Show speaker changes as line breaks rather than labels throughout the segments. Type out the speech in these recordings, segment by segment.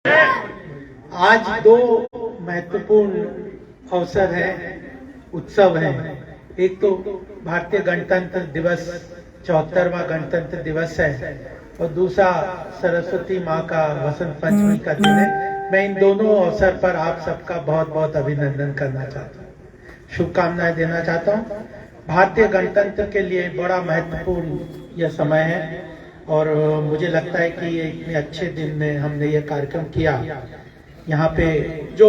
आज दो महत्वपूर्ण अवसर हैं, उत्सव हैं। एक तो भारतीय गणतंत्र दिवस 74वां गणतंत्र दिवस है और दूसरा सरस्वती माँ का वसंत पंचमी का दिन है। मैं इन दोनों अवसर पर आप सबका बहुत बहुत अभिनंदन करना चाहता हूँ, शुभकामनाएं देना चाहता हूँ। भारतीय गणतंत्र के लिए बड़ा महत्वपूर्ण यह समय है और मुझे लगता है कि ये इतने अच्छे दिन में हमने ये कार्यक्रम किया। यहाँ पे जो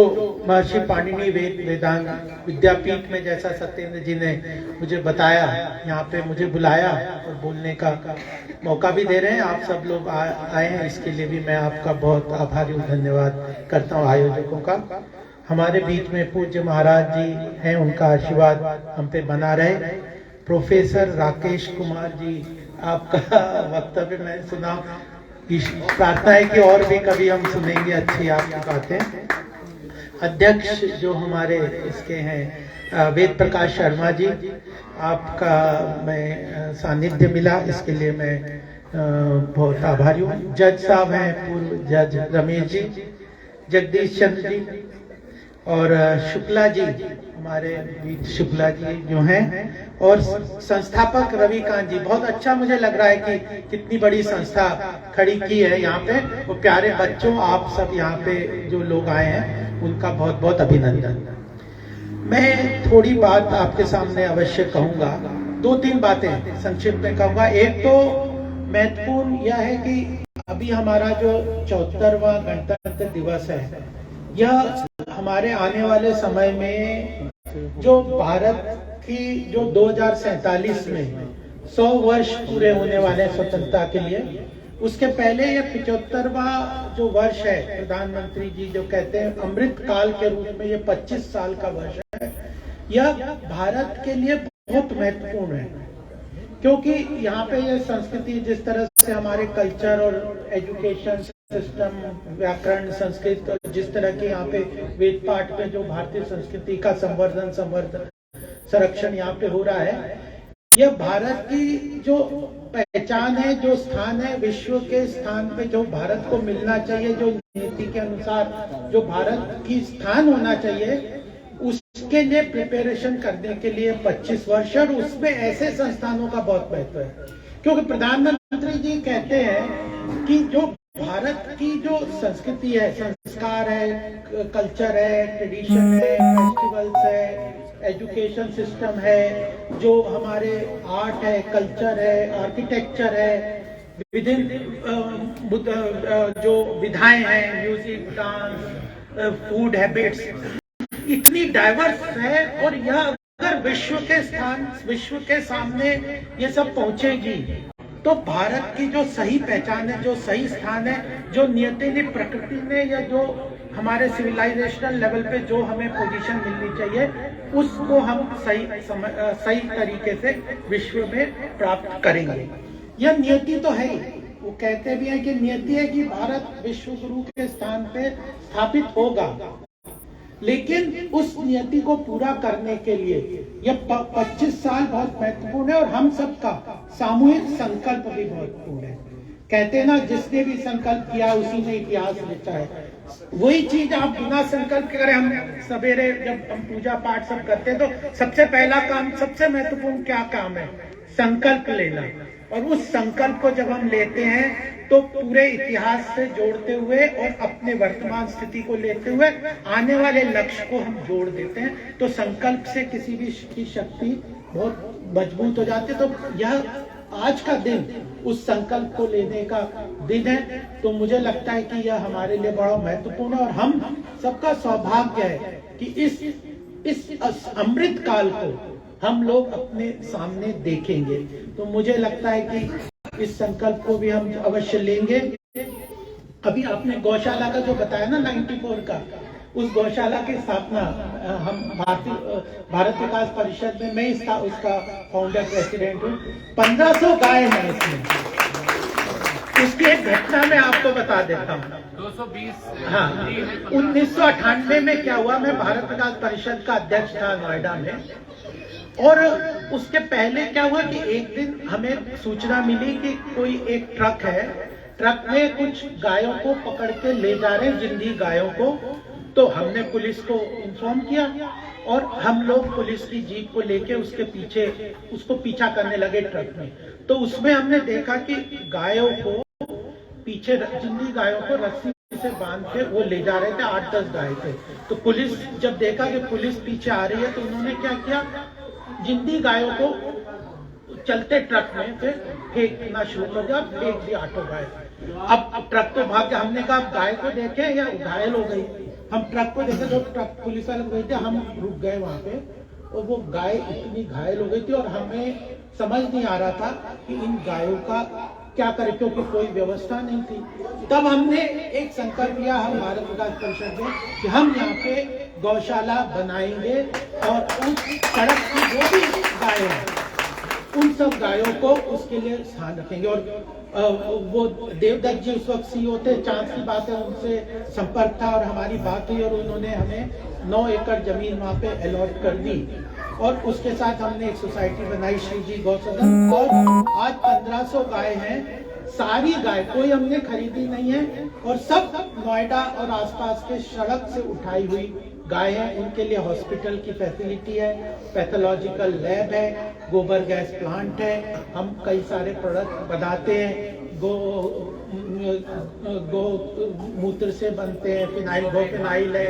महर्षि पाणिनि वेदांत विद्यापीठ में, जैसा सत्येंद्र जी ने मुझे बताया, यहाँ पे मुझे बुलाया और बोलने का मौका भी दे रहे हैं। आप सब लोग आए हैं, इसके लिए भी मैं आपका बहुत आभारी हूँ, धन्यवाद करता हूँ आयोजकों का। हमारे बीच में पूज्य महाराज जी हैं, उनका आशीर्वाद हम पे बना रहे। प्रोफेसर राकेश कुमार जी, आपका वक्तव्य मैं सुना, प्रार्थना है कि और भी कभी हम सुनेंगे अच्छी आपकी बातें। अध्यक्ष जो हमारे इसके हैं वेद प्रकाश शर्मा जी, आपका मैं सानिध्य मिला, इसके लिए मैं बहुत आभारी हूँ। जज साहब हैं पूर्व जज रमेश जी, जगदीश चंद्र जी और शुक्ला जी, हमारे बीच शुक्ला जी जो हैं, और संस्थापक रविकांत जी। बहुत अच्छा मुझे लग रहा है कि कितनी बड़ी संस्था खड़ी की है यहाँ पे। वो प्यारे बच्चों, आप सब यहाँ पे जो लोग आए हैं उनका बहुत बहुत अभिनंदन। मैं थोड़ी बात आपके सामने अवश्य कहूँगा, दो तीन बातें संक्षिप्त में कहूँगा। एक तो महत्वपूर्ण यह है कि अभी हमारा जो 74वां गणतंत्र दिवस है, यह हमारे आने वाले समय में जो भारत की जो 2047 में 100 वर्ष पूरे होने वाले स्वतंत्रता के लिए, उसके पहले यह 75वां जो वर्ष है, प्रधानमंत्री जी जो कहते हैं अमृत काल के रूप में, ये 25 साल का वर्ष है। यह भारत के लिए बहुत महत्वपूर्ण है, क्योंकि यहाँ पे ये संस्कृति, जिस तरह से हमारे कल्चर और एजुकेशन सिस्टम, व्याकरण, संस्कृत, जिस तरह के यहाँ पे वेद पाठ में जो भारतीय संस्कृति का संवर्धन संरक्षण यहाँ पे हो रहा है, यह भारत की जो पहचान है, जो स्थान है विश्व के स्थान पे, जो भारत को मिलना चाहिए, जो नीति के अनुसार जो भारत की स्थान होना चाहिए, उसके लिए प्रिपरेशन करने के लिए 25 वर्ष, और उसमें ऐसे संस्थानों का बहुत महत्व है। क्योंकि प्रधानमंत्री जी कहते हैं कि जो भारत की जो संस्कृति है, संस्कार है, कल्चर है, ट्रेडिशन है, फेस्टिवल्स है, एजुकेशन सिस्टम है, जो हमारे आर्ट है, कल्चर है, आर्किटेक्चर है, विभिन्न जो विधाएं हैं, म्यूजिक, डांस, फूड हैबिट्स, इतनी डाइवर्स है। और यह अगर विश्व के सामने ये सब पहुंचेगी, तो भारत की जो सही पहचान है, जो सही स्थान है, जो नियति ने, प्रकृति ने, या जो हमारे सिविलाइजेशनल लेवल पे जो हमें पोजीशन मिलनी चाहिए, उसको हम सही तरीके से विश्व में प्राप्त करेंगे। यह नियति तो है ही। वो कहते भी हैं कि नियति है कि भारत विश्व गुरु के स्थान पे स्थापित होगा, लेकिन उस नियति को पूरा करने के लिए यह 25 साल बहुत महत्वपूर्ण है, और हम सबका सामूहिक संकल्प भी महत्वपूर्ण है। कहते हैं ना, जिसने भी संकल्प किया उसी ने इतिहास लिखा है। वही चीज आप बिना संकल्प के करें। हम सवेरे जब हम पूजा पाठ सब करते हैं, तो सबसे पहला काम, सबसे महत्वपूर्ण क्या काम है? संकल्प लेना। और उस संकल्प को जब हम लेते हैं, तो पूरे इतिहास से जोड़ते हुए और अपने वर्तमान स्थिति को लेते हुए आने वाले लक्ष्य को हम जोड़ देते हैं, तो संकल्प से किसी भी की शक्ति बहुत मजबूत हो जाती है। तो यह आज का दिन उस संकल्प को लेने का दिन है। तो मुझे लगता है कि यह हमारे लिए बड़ा महत्वपूर्ण है, और हम सबका सौभाग्य है कि इस अमृत काल को हम लोग अपने सामने देखेंगे। तो मुझे लगता है कि इस संकल्प को भी हम अवश्य लेंगे। अभी आपने गौशाला का जो बताया ना, 94 का, उस गौशाला की स्थापना हम भारत विकास परिषद में, मैं उसका फाउंडर प्रेसिडेंट हूँ। 1500 गाय हैं इसमें। उसकी एक घटना मैं आपको बता देता हूँ।
220
हाँ, 1998 में क्या हुआ, मैं भारत विकास परिषद का अध्यक्ष था नोएडा में, और उसके पहले क्या हुआ कि एक दिन हमें सूचना मिली कि कोई एक ट्रक है ट्रक में कुछ गायों को पकड़ के ले जा रहे हैं, जिंदी गायों को। तो हमने पुलिस को इन्फॉर्म किया और हम लोग पुलिस की जीप को लेके उसके पीछे उसको पीछा करने लगे ट्रक में। तो उसमें हमने देखा कि गायों को पीछे, जिंदी गायों को रस्सी से बांध के वो ले जा रहे थे, 8-10 गाय थे। तो पुलिस जब देखा कि पुलिस पीछे आ रही है तो उन्होंने क्या किया, जिंदी गायों को चलते ट्रक में फिर फेंकना शुरू कर दिया, फेंक दिया 8 गाय। अब ट्रक तो भाग गया। हमने कहा गाय को देखे या घायल हो गई। हम ट्रक को देखे तो ट्रक पुलिस वाले गए थे, हम रुक गए वहां पे और वो गाय इतनी घायल हो गई थी और हमें समझ नहीं आ रहा था कि इन गायों का क्या करें, क्योंकि कोई व्यवस्था नहीं थी। तब हमने एक संकल्प लिया, हम भारत विकास परिषद में, कि हम यहाँ पे गौशाला बनाएंगे और उस सड़क की जो भी गाय है उन सब गायों को उसके लिए स्थान रखेंगे। और वो देवदत्त जी उस वक्त सीईओ थे, चांस की बात है, उनसे संपर्क था और हमारी बात हुई और उन्होंने हमें 9 एकड़ जमीन वहाँ पे अलॉट कर दी और उसके साथ हमने एक सोसाइटी बनाई, श्री जी गौसदन। और आज 1500 गाय हैं। सारी गाय कोई हमने खरीदी नहीं है और सब नोएडा और आसपास के सड़क से उठाई हुई गाय है। उनके लिए हॉस्पिटल की फैसिलिटी है, पैथोलॉजिकल लैब है, गोबर गैस प्लांट है। हम कई सारे प्रोडक्ट बनाते हैं, गो मूत्र से बनते हैं, फिनाइल, गो फिनाइल है,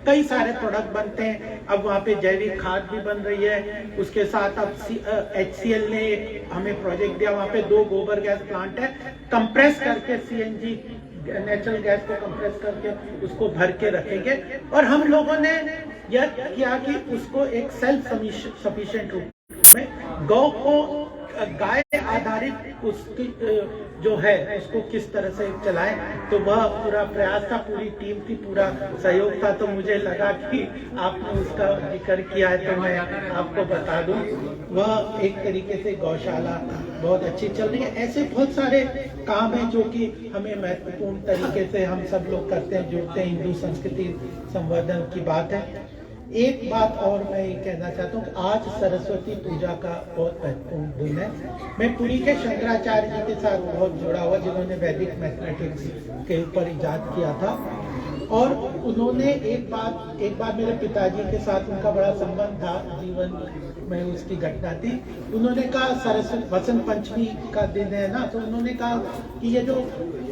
कई सारे प्रोडक्ट बनते हैं। अब वहाँ पे जैविक खाद भी बन रही है। उसके साथ अब HCL ने हमें प्रोजेक्ट दिया, वहाँ पे 2 गोबर गैस प्लांट है, कंप्रेस करके CNG नेचुरल गैस को कंप्रेस करके उसको भर के रखेंगे। और हम लोगों ने यह किया कि उसको एक सेल्फ सफिशिएंट रूप में गौ को, गाय आधारित उसकी जो है उसको किस तरह से चलाएं, तो वह पूरा प्रयास था, पूरी टीम थी, पूरा सहयोग था। तो मुझे लगा कि आपने उसका जिक्र किया है तो मैं आपको बता दूं, वह एक तरीके से गौशाला बहुत अच्छी चल रही है। ऐसे बहुत सारे काम हैं जो कि हमें महत्वपूर्ण तरीके से हम सब लोग करते हैं, जुड़ते हैं। हिंदू संस्कृति संवर्धन की बात है। एक बात और मैं ये कहना चाहता हूँ कि आज सरस्वती पूजा का बहुत महत्वपूर्ण दिन है। मैं पुरी के शंकराचार्य जी के साथ बहुत जुड़ा हुआ, जिन्होंने वैदिक मैथमेटिक्स के ऊपर इजाद किया था। और उन्होंने एक बार मेरे पिताजी के साथ उनका बड़ा संबंध था, जीवन में उसकी घटना थी। उन्होंने कहा सरस्वती वसंत पंचमी का दिन है ना, तो उन्होंने कहा कि ये जो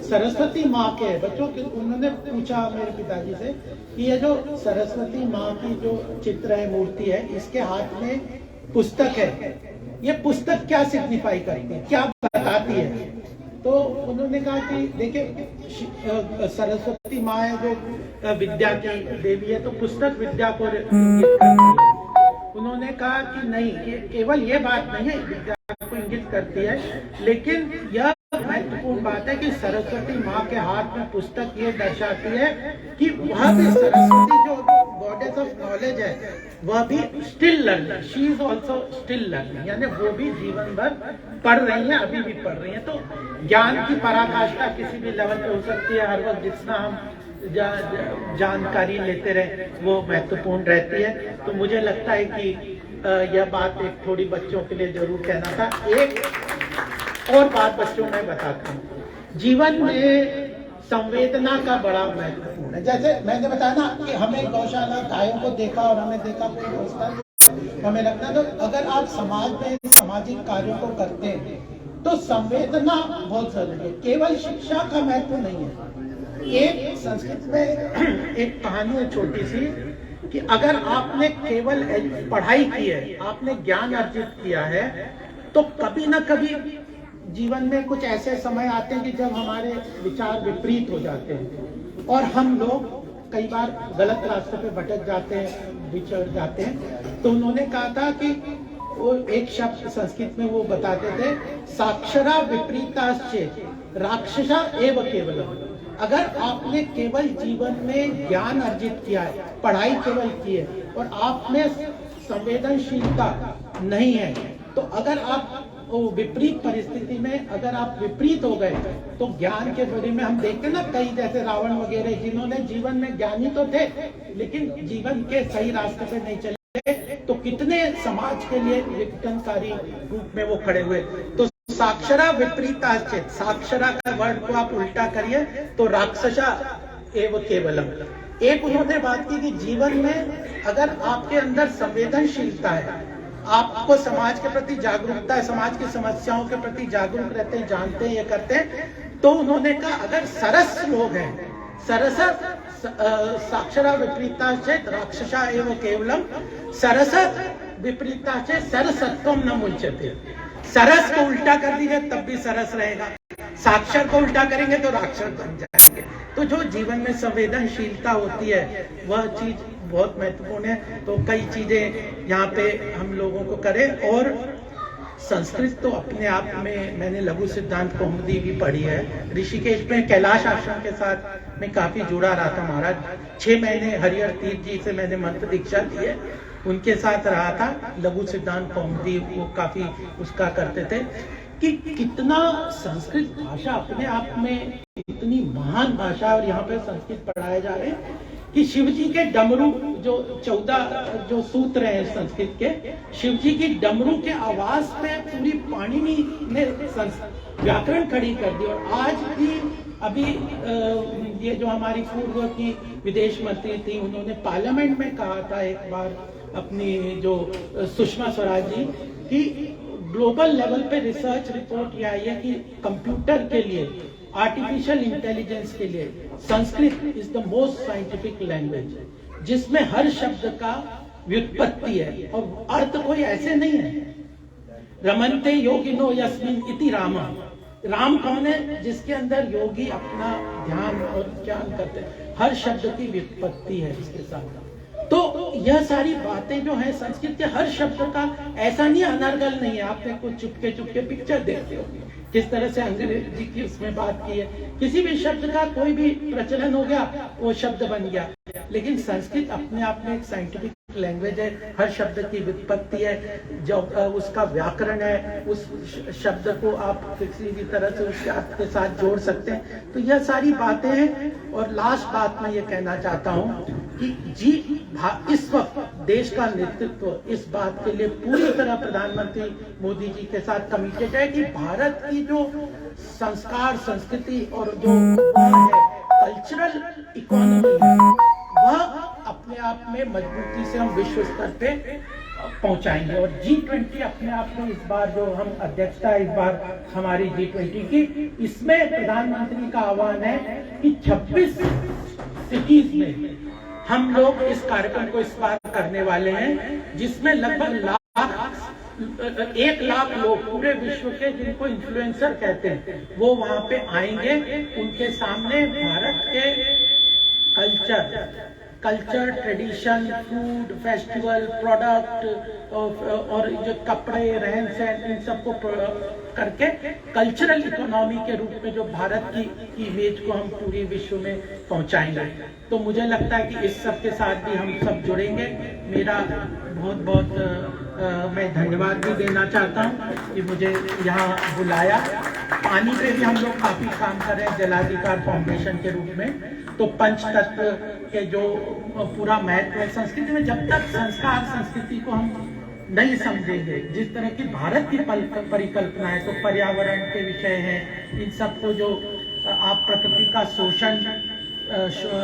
सरस्वती माँ के बच्चों के, उन्होंने पूछा मेरे पिताजी से कि ये जो सरस्वती माँ की जो चित्र है, मूर्ति है, इसके हाथ में पुस्तक है, ये पुस्तक क्या सिग्निफाई करती है, क्या बताती है? तो उन्होंने कहा कि देखिए सरस्वती माँ है जो विद्या की देवी है, तो पुस्तक विद्या को इंगित करती है। उन्होंने कहा कि नहीं, ये केवल ये बात नहीं है विद्या को इंगित करती है, लेकिन यह महत्वपूर्ण बात है कि सरस्वती माँ के हाथ में पुस्तक ये दर्शाती है कि वह भी सरस्वती जो गॉडेस ऑफ नॉलेज है, वह भी still learning, she is also still learning, यानी वो भी जीवन भर पढ़ रही है, अभी भी पढ़ रही है। तो ज्ञान की पराकाष्ठा किसी भी लेवल पे हो सकती है। हर वक्त जितना हम जानकारी लेते रहे वो महत्वपूर्ण रहती है। तो मुझे लगता है कि यह बात एक थोड़ी बच्चों के लिए जरूर कहना था। एक और बात बच्चों में बताता हूँ, जीवन में संवेदना का बड़ा महत्वपूर्ण है। जैसे मैंने बताया ना कि हमें गौशाला गायों को देखा और हमें देखा कोई व्यवस्था हमें रखना, तो अगर आप समाज में सामाजिक कार्यों को करते हैं तो संवेदना बहुत जरूरी है। केवल शिक्षा का महत्व नहीं है। एक संस्कृत में एक कहानी है छोटी सी, कि अगर आपने केवल पढ़ाई की है, आपने ज्ञान अर्जित किया है, तो कभी ना कभी जीवन में कुछ ऐसे समय आते हैं कि जब हमारे विचार विपरीत हो जाते हैं और हम लोग कई बार गलत रास्ते पे भटक जाते हैं, बिछड़ जाते हैं। तो उन्होंने कहा था कि वो एक शब्द संस्कृत में वो बताते थे, साक्षरा विपरीताश्चेत राक्षसा एव केवलम। अगर आपने केवल जीवन में ज्ञान अर्जित किया है, पढ़ाई केवल की है और आप में संवेदनशीलता नहीं है, तो अगर आप विपरीत परिस्थिति में अगर आप विपरीत हो गए तो ज्ञान के बारे में हम देखते हैं ना, कई जैसे रावण वगैरह जिन्होंने जीवन में ज्ञानी तो थे लेकिन जीवन के सही रास्ते पे नहीं चले, तो कितने समाज के लिए विघटनकारी रूप में वो खड़े हुए। तो साक्षरा विपरीता चेत, साक्षरा का वर्ड को आप उल्टा करिए तो राक्षसा एव केवलम। एक उन्होंने बात की कि जीवन में अगर आपके अंदर संवेदनशीलता है, आपको समाज के प्रति जागरूकता है, समाज की समस्याओं के प्रति जागरूक रहते हैं, जानते हैं, ये करते हैं, तो उन्होंने कहा अगर सरस लोग हैं, सरस साक्षरा विपरीता चेत राक्षसा एव केवलम, सरस विपरीता चेत सरसत्वम न मुंचते। सरस को उल्टा कर दीजिए तब भी सरस रहेगा, साक्षर को उल्टा करेंगे तो राक्षस बन जाएंगे। तो जो जीवन में संवेदनशीलता होती है वह चीज बहुत महत्वपूर्ण है। तो कई चीजें यहाँ पे हम लोगों को करें। और संस्कृत तो अपने आप में, मैंने लघु सिद्धांत कौमुदी भी पढ़ी है, ऋषिकेश में कैलाश आश्रम के साथ मैं काफी जुड़ा रहा था महाराज। 6 महीने हरिहर तीर्थ जी से मैंने मंत्र दीक्षा दी है, उनके साथ रहा था। लघु सिद्धांत कौमुदी वो काफी उसका करते थे कि कितना संस्कृत भाषा अपने आप में इतनी महान भाषा। और यहाँ पे संस्कृत पढ़ाए जा रहे हैं कि शिव जी के डमरू जो 14 जो सूत्र हैं संस्कृत के, शिव जी की डमरू के आवाज पे पूरी पाणिनि ने व्याकरण खड़ी कर दी। और आज भी अभी ये जो हमारी पूर्व की विदेश मंत्री थी, उन्होंने पार्लियामेंट में कहा था एक बार अपनी जो सुषमा स्वराज जी की, ग्लोबल लेवल पे रिसर्च रिपोर्ट ये आई है कि कंप्यूटर के लिए, आर्टिफिशियल इंटेलिजेंस के लिए Sanskrit is the most scientific language, जिसमें हर शब्द का व्युत्पत्ति है और अर्थ कोई ऐसे नहीं है। रमन्ते योगिनो यस्मिन् इति राम, राम कौन है? जिसके अंदर योगी अपना ध्यान और ज्ञान करते हैं। हर शब्द की व्युत्पत्ति है इसके साथ। तो यह सारी बातें जो है संस्कृत के हर शब्द का, ऐसा नहीं अनर्गल नहीं है। आपने कुछ चुपके चुपके पिक्चर देखते हो किस तरह से अंग्रेजी की उसमें बात की है, किसी भी शब्द का कोई भी प्रचलन हो गया वो शब्द बन गया। लेकिन संस्कृत अपने आप में एक साइंटिफिक लैंग्वेज है, हर शब्द की व्युत्पत्ति है, जो उसका व्याकरण है, उस शब्द को आप किसी भी तरह से उसके अर्थ के साथ जोड़ सकते हैं। तो यह सारी बातें हैं। और लास्ट बात मैं ये कहना चाहता हूँ कि इस वक्त देश का नेतृत्व इस बात के लिए पूरी तरह प्रधानमंत्री मोदी जी के साथ कमिटेड है कि भारत की जो संस्कार, संस्कृति और जो है कल्चरल इकोनॉमी है, वह अपने आप में मजबूती से हम विश्व स्तर पे पहुंचाएंगे। और G20 अपने आप में इस बार जो हम अध्यक्षता इस बार हमारी G20 की, इसमें प्रधानमंत्री का आह्वान है कि 26 सिटीज में हम लोग इस कार्यक्रम को इस बार करने वाले हैं, जिसमें लगभग 1 लाख लोग पूरे विश्व के, जिनको इन्फ्लुएंसर कहते हैं, वो वहां पे आएंगे। उनके सामने भारत के culture, tradition, food, festival, product और जो कपड़े, रहन सहन, इन सबको करके कल्चरल इकोनॉमी के रूप में जो भारत की इमेज को हम पूरी विश्व में पहुंचाएंगे। तो मुझे लगता है कि इस सब के साथ भी हम सब जुड़ेंगे। मेरा बहुत बहुत मैं धन्यवाद भी देना चाहता हूँ कि मुझे यहाँ बुलाया। पानी पे भी हम लोग काफी काम कर रहे हैं जलाधिकार फाउंडेशन के रूप में। तो पंच तत्व के जो पूरा महत्व है संस्कृति में, जब तक संस्कार संस्कृति को हम नहीं समझेंगे, जिस तरह की भारत की परिकल्पना है, तो पर्यावरण के विषय है, इन सबको जो आप प्रकृति का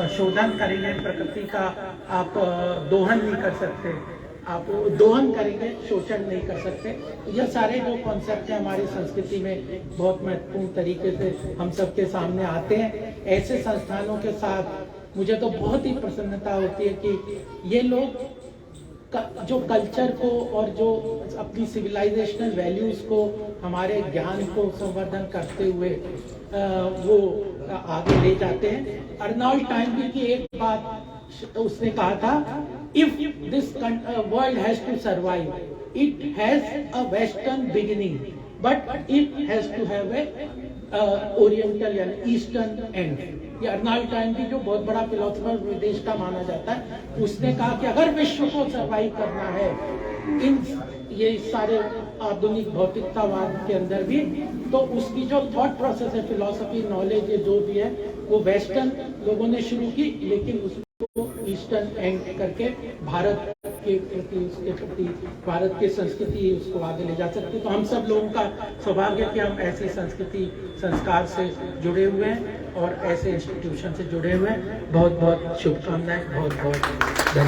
शोधन करेंगे, प्रकृति का आप दोहन नहीं कर सकते, आप दोहन करेंगे, शोषण नहीं कर सकते। यह सारे जो कॉन्सेप्ट हैं हमारी संस्कृति में बहुत महत्वपूर्ण तरीके से हम सबके सामने आते हैं। ऐसे संस्थानों के साथ मुझे तो बहुत ही प्रसन्नता होती है कि ये लोग जो कल्चर को और जो अपनी सिविलाइजेशनल वैल्यूज को, हमारे ज्ञान को संवर्धन करते हुए वो आगे ले जाते हैं। अर्नोल्ड टॉयनबी की एक बात उसने कहा था, if this world has to survive, it has a western beginning, but it has to have an oriental यानी ईस्टर्न एंड। ये अर्नोल्ड टॉयनबी जो बहुत बड़ा फिलोसोफर विदेश का माना जाता है, उसने कहा कि अगर विश्व को सर्वाइव करना है इन ये सारे आधुनिक भौतिकतावाद के अंदर भी, तो उसकी जो थॉट प्रोसेस है, फिलॉसफी, नॉलेज, ये जो भी है वो वेस्टर्न लोगों ने शुरू की, लेकिन उसको ईस्टर्न एंड करके भारत के प्रति, उसके प्रति भारत की संस्कृति उसको आगे ले जा सकती है। तो हम सब लोगों का सौभाग्य है कि हम ऐसी संस्कृति संस्कार से जुड़े हुए हैं और ऐसे इंस्टीट्यूशन से जुड़े हुए हैं। बहुत बहुत शुभकामनाएं, बहुत बहुत धन्यवाद।